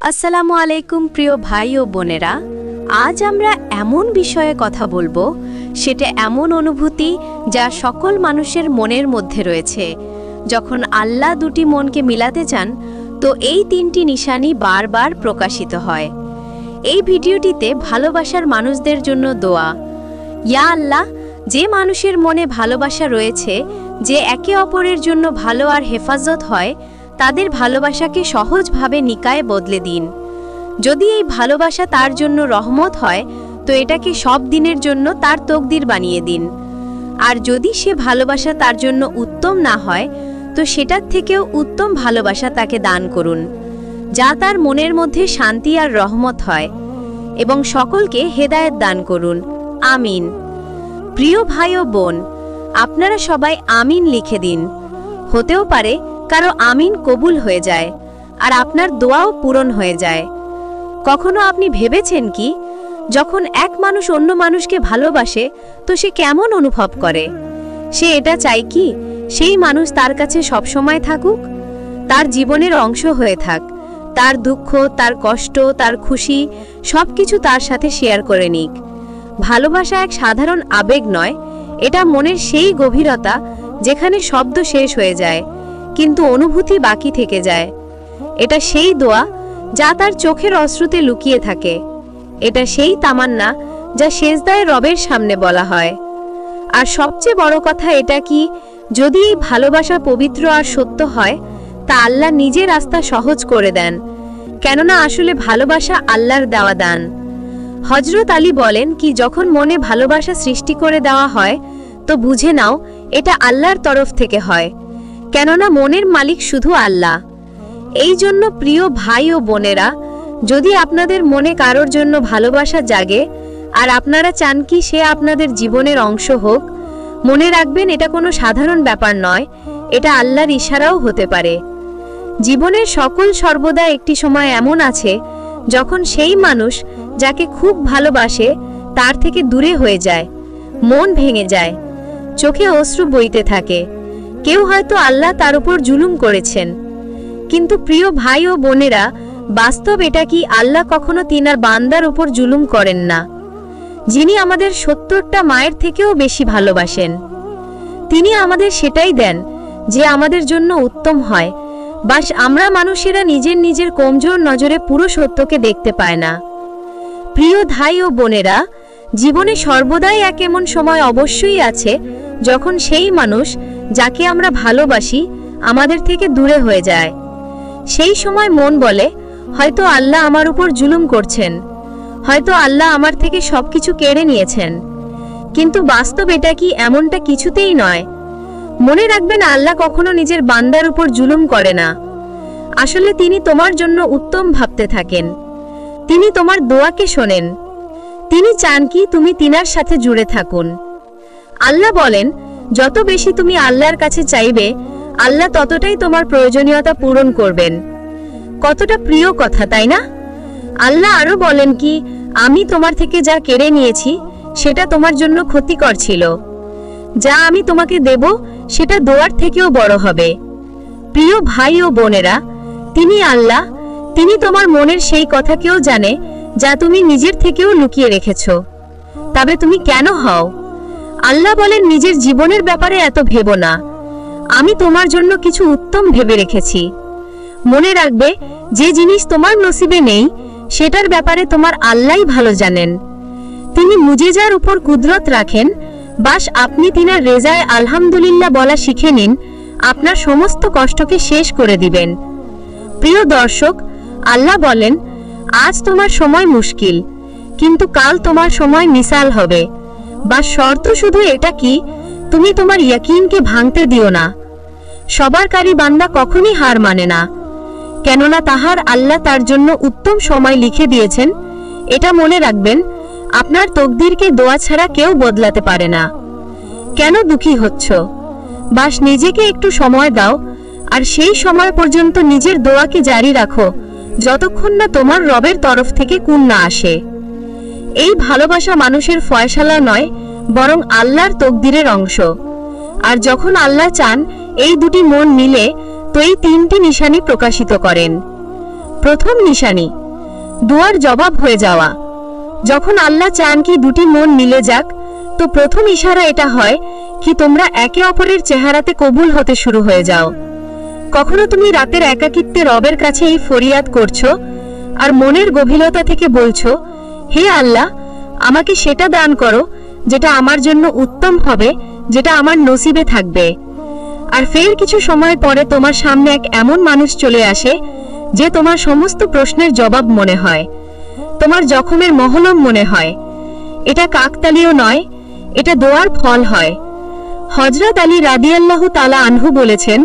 আসসালামু আলাইকুম প্রিয় ভাই ও বোনেরা, আজ আমরা এমন বিষয়ে কথা বলবো, সেটা এমন অনুভূতি যা সকল মানুষের মনের মধ্যে রয়েছে। যখন আল্লাহ দুটি মনকে মিলাতে চান, তো এই তিনটি নিশানি বারবার প্রকাশিত হয়। এই ভিডিওটিতে ভালোবাসার মানুষদের জন্য দোয়া। ইয়া আল্লাহ, যে মানুষের মনে ভালোবাসা রয়েছে, যে একে অপরের জন্য ভালো আর হেফাজত হয়, তাদের ভালোবাসাকে সহজভাবে নিকায়ে বদলে দিন। যদি এই ভালোবাসা তার জন্য রহমত হয়, তো এটাকে সব দিনের জন্য তার তকদির বানিয়ে দিন। আর যদি সে ভালোবাসা তার জন্য উত্তম না হয়, তো সেটার থেকেও উত্তম ভালোবাসা তাকে দান করুন, যা তার মনের মধ্যে শান্তি আর রহমত হয়, এবং সকলকে হেদায়েত দান করুন। আমিন। প্রিয় ভাই ও বোন, আপনারা সবাই আমিন লিখে দিন। হতেও পারে কারো আমিন কবুল হয়ে যায়, আর আপনার দোয়াও পূরণ হয়ে যায়। কখনো আপনি ভেবেছেন কি, যখন এক মানুষ অন্য মানুষকে ভালোবাসে, তো সে কেমন অনুভব করে? সে এটা চায় কি সেই মানুষ তার কাছে সবসময় থাকুক, তার জীবনের অংশ হয়ে থাক, তার দুঃখ, তার কষ্ট, তার খুশি সবকিছু তার সাথে শেয়ার করে নিক। ভালোবাসা এক সাধারণ আবেগ নয়, এটা মনের সেই গভীরতা যেখানে শব্দ শেষ হয়ে যায়, কিন্তু অনুভূতি বাকি থেকে যায়। এটা সেই দোয়া যা তার চোখের অশ্রুতে লুকিয়ে থাকে। এটা সেই তামান্না যা সেজদায় রবের সামনে বলা হয়। আর সবচেয়ে বড় কথা এটা কি, যদি এই ভালোবাসা পবিত্র আর সত্য হয়, তা আল্লাহ নিজের রাস্তা সহজ করে দেন, কেননা আসলে ভালোবাসা আল্লাহর দেওয়া দান। হযরত আলী বলেন কি, যখন মনে ভালোবাসা সৃষ্টি করে দেওয়া হয়, তো বুঝে নাও এটা আল্লাহর তরফ থেকে হয়, কেননা মনের মালিক শুধু আল্লাহ। এই জন্য প্রিয় ভাই ও বোনেরা, যদি আপনাদের মনে কারোর জন্য ভালোবাসা জাগে আর আপনারা চান কি সে আপনাদের জীবনের অংশ হোক, মনে রাখবেন এটা কোনো সাধারণ ব্যাপার নয়, এটা আল্লাহর ইশারাও হতে পারে। জীবনের সকল সর্বদা একটি সময় এমন আছে যখন সেই মানুষ যাকে খুব ভালোবাসে তার থেকে দূরে হয়ে যায়, মন ভেঙে যায়, চোখে অশ্রু বইতে থাকে। কেউ হয়তো আল্লাহ তার উপর জুলুম করেছেন, কিন্তু প্রিয় ভাই ও বোনেরা, বাস্তব এটা কি, আল্লাহ কখনো তিনার বান্দার উপর জুলুম করেন না। যিনি আমাদের 70টা মায়ের থেকেও বেশি ভালোবাসেন, তিনি আমাদের সেটাই দেন যে আমাদের জন্য উত্তম হয়। বাস আমরা মানুষেরা নিজের নিজের কমজোর নজরে পুরো সত্যকে দেখতে পায় না। প্রিয় ভাই ও বোনেরা, জীবনে সর্বদাই এক এমন সময় অবশ্যই আছে যখন সেই মানুষ যাকে আমরা ভালোবাসি আমাদের থেকে দূরে হয়ে যায়। সেই সময় মন বলে, হয়তো আল্লাহ আমার উপর জুলুম করছেন, হয়তো আল্লাহ আমার থেকে সবকিছু কেড়ে নিয়েছেন। কিন্তু বাস্তব এটা কি, এমনটা কিছুতেই নয়। মনে রাখবেন, আল্লাহ কখনো নিজের বান্দার উপর জুলুম করে না। আসলে তিনি তোমার জন্য উত্তম ভাবতে থাকেন। তিনি তোমার দোয়াকে শোনেন। তিনি চান কি তুমি তিনার সাথে জুড়ে থাকুন। আল্লাহ বলেন, যত বেশি তুমি আল্লাহর কাছে চাইবে, আল্লাহ ততটাই তোমার প্রয়োজনীয়তা পূরণ করবেন। কতটা প্রিয় কথা, তাই না? আল্লাহ আরো বলেন কি, আমি তোমার থেকে যা কেড়ে নিয়েছি সেটা তোমার জন্য ক্ষতিকর ছিল, যা আমি তোমাকে দেব সেটা দোয়ার থেকেও বড় হবে। প্রিয় ভাই ও বোনেরা, তিনি আল্লাহ, তিনি তোমার মনের সেই কথাকেও জানে যা তুমি নিজের থেকেও লুকিয়ে রেখেছ। তবে তুমি কেন হও? আল্লাহ বলেন, নিজের জীবনের ব্যাপারে এত ভেবো না, আমি তোমার জন্য কিছু উত্তম ভেবে রেখেছি। মনে রাখবে, যে জিনিস তোমার নসিবে নেই সেটার ব্যাপারে তোমার আল্লাহই ভালো জানেন। তিনি মুজিজার উপর কুদরত রাখেন। বাস আপনি তিনার রেজায় আলহামদুলিল্লাহ বলা শিখে নিন, আপনার সমস্ত কষ্টকে শেষ করে দিবেন। প্রিয় দর্শক, আল্লাহ বলেন, আজ তোমার সময় মুশকিল, কিন্তু কাল তোমার সময় মিসাল হবে। বা শর্ত শুধু এটা কি, তুমি তোমার ইয়াকিনকে ভাঙতে দিও না। সবারকারী বান্দা কখনই হার মানে না, কেননা তাহার আল্লাহ তার জন্য উত্তম সময় লিখে দিয়েছেন। এটা মনে রাখবেন, আপনার তকদিরকে দোয়া ছাড়া কেউ বদলাতে পারে না। কেন দুঃখী হচ্ছ? বাস নিজেকে একটু সময় দাও, আর সেই সময় পর্যন্ত নিজের দোয়াকে জারি রাখো, যতক্ষণ না তোমার রবের তরফ থেকে কুন না আসে। এই ভালোবাসা মানুষের ফয়সালা নয়, বরং আল্লাহর তকদিরের অংশ। আর যখন আল্লাহ চান এই দুটি মন মিলে, তো এই তিনটি নিশানি প্রকাশিত করেন। প্রথম নিশানি, দোয়ার জবাব হয়ে যাওয়া। যখন আল্লাহ চান কি দুটি মন মিলে যাক, তো প্রথম ইশারা এটা হয় কি তোমরা একে অপরের চেহারাতে কবুল হতে শুরু হয়ে যাও। কখনো তুমি রাতের একাকিত্বে রবের কাছে এই ফরিয়াদ করছো আর মনের গভীরতা থেকে বলছো, হে আল্লাহ, আমাকে সেটা দান করো যেটা আমার জন্য উত্তম হবে, যেটা আমার নসিবে থাকবে। আর ফের কিছু সময় পরে তোমার সামনে এক এমন মানুষ চলে আসে যে তোমার সমস্ত প্রশ্নের জবাব মনে হয়, তোমার জখমের মহলম মনে হয়। এটা কাকতালীয় নয়, এটা দোয়ার ফল হয়। হযরত আলী রাদিয়াল্লাহু তাআলা আনহু বলেছেন,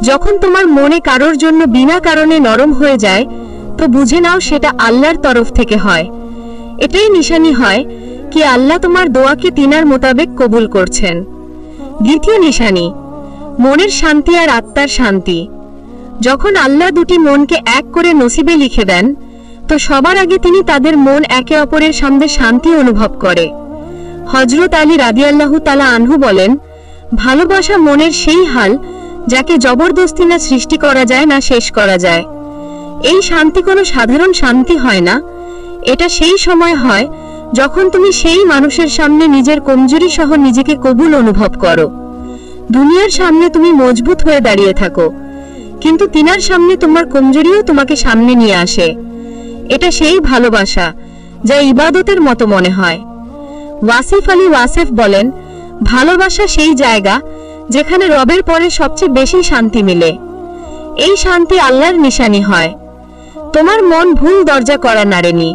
যখন তোমার মনে কারোর জন্য বিনা কারণে নরম হয়ে যায়, তো বুঝে নাও সেটা আল্লাহর তরফ থেকে হয়। এটাই নিশানি হয় কি আল্লাহ তোমার দোয়াকে তিনার মোতাবেক কবুল করছেন। দ্বিতীয় নিশানি, মনের শান্তি আর আত্মার শান্তি। যখন আল্লাহ দুটি মনকে এক করে নসিবে লিখে দেন, তো সবার আগে তিনি তাদের মন একে অপরের সামনে শান্তি অনুভব করে। হযরত আলী রাদিয়াল্লাহু তাআলা আনহু বলেন, ভালোবাসা মনের সেই হাল যাকে জবরদস্তি না সৃষ্টি করা যায় না শেষ করা যায়। এই শান্তি কোনো সাধারণ শান্তি হয় না, এটা সেই সময় হয় যখন তুমি সেই মানুষের সামনে নিজের কমজোরি সহ নিজেকে কবুল অনুভব করো। দুনিয়ার সামনে তুমি মজবুত হয়ে দাঁড়িয়ে থাকো, কিন্তু তিনার সামনে তোমার কমজোরিও তোমাকে সামনে নিয়ে আসে। এটা সেই ভালোবাসা যা ইবাদতের মতো মনে হয়। ওয়াসিফ আলী ওয়াসেফ বলেন, ভালোবাসা সেই জায়গা যেখানে রবের পরে সবচেয়ে বেশি শান্তি মিলে। এই শান্তি আল্লাহর নিশানি হয়। তোমার মন ভুল দরজা করা নাড়েনি,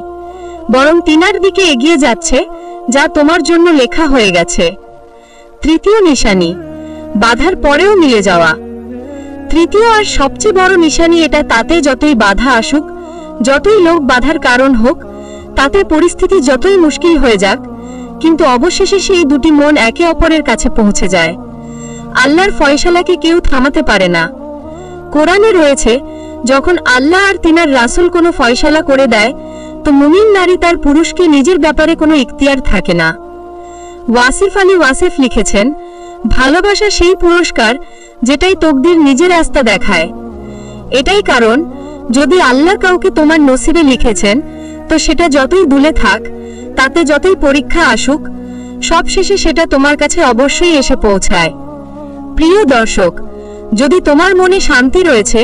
বরং তিনার দিকে এগিয়ে যাচ্ছে, যা তোমার জন্য লেখা হয়ে গেছে। তৃতীয় নিশানি, বাধার পরেও মিলে যাওয়া। তৃতীয় আর সবচেয়ে বড় নিশানি এটা, তাতে যতই বাধা আসুক, যতই লোক বাধার কারণ হোক, তাতে পরিস্থিতি যতই মুশকিল হয়ে যাক, কিন্তু অবশেষে সেই দুটি মন একে অপরের কাছে পৌঁছে যায়। আল্লাহর ফয়সালাকে কেউ থামাতে পারে না। কোরআনে রয়েছে, যখন আল্লাহ আর তিনার রাসূল কোনো ফয়সালা করে দেয়, তো মুমিন নারী তার পুরুষকে নিজের ব্যাপারে কোনো ইখতিয়ার থাকে না। ওয়াসিফ আলী ওয়াসেফ লিখেছেন, ভালোবাসা সেই পুরস্কার যেটাই তকদির নিজের রাস্তা দেখায়। এটাই কারণ, যদি আল্লাহ কাউকে তোমার নসিবে লিখেছেন, তো সেটা যতই দূরে থাক, তাতে যতই পরীক্ষা আসুক, সবশেষে সেটা তোমার কাছে অবশ্যই এসে পৌঁছায়। প্রিয় দর্শক, যদি তোমার মনে শান্তি রয়েছে,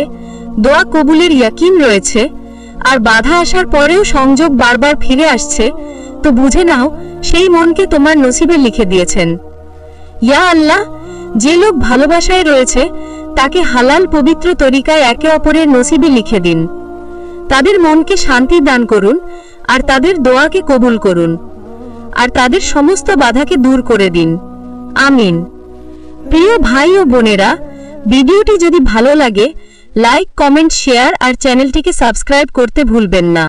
দোয়া কবুলের ইয়াকিন রয়েছে, আর বাধা আসার পরেও সংযোগ বারবার ফিরে আসছে, তো বুঝে নাও সেই মনকে তোমার নসিবে লিখে দিয়েছেন। ইয়া আল্লাহ, যে লোক ভালোবাসায় রয়েছে তাকে হালাল পবিত্র তরিকায় একে অপরের নসিবে লিখে দিন। তাদের মনকে শান্তি দান করুন, আর তাদের দোয়াকে কবুল করুন, আর তাদের সমস্ত বাধাকে দূর করে দিন। আমিন। প্রিয় ভাই ও বোনেরা, ভিডিওটি যদি ভালো লাগে, লাইক, কমেন্ট, শেয়ার আর চ্যানেলটিকে সাবস্ক্রাইব করতে ভুলবেন না।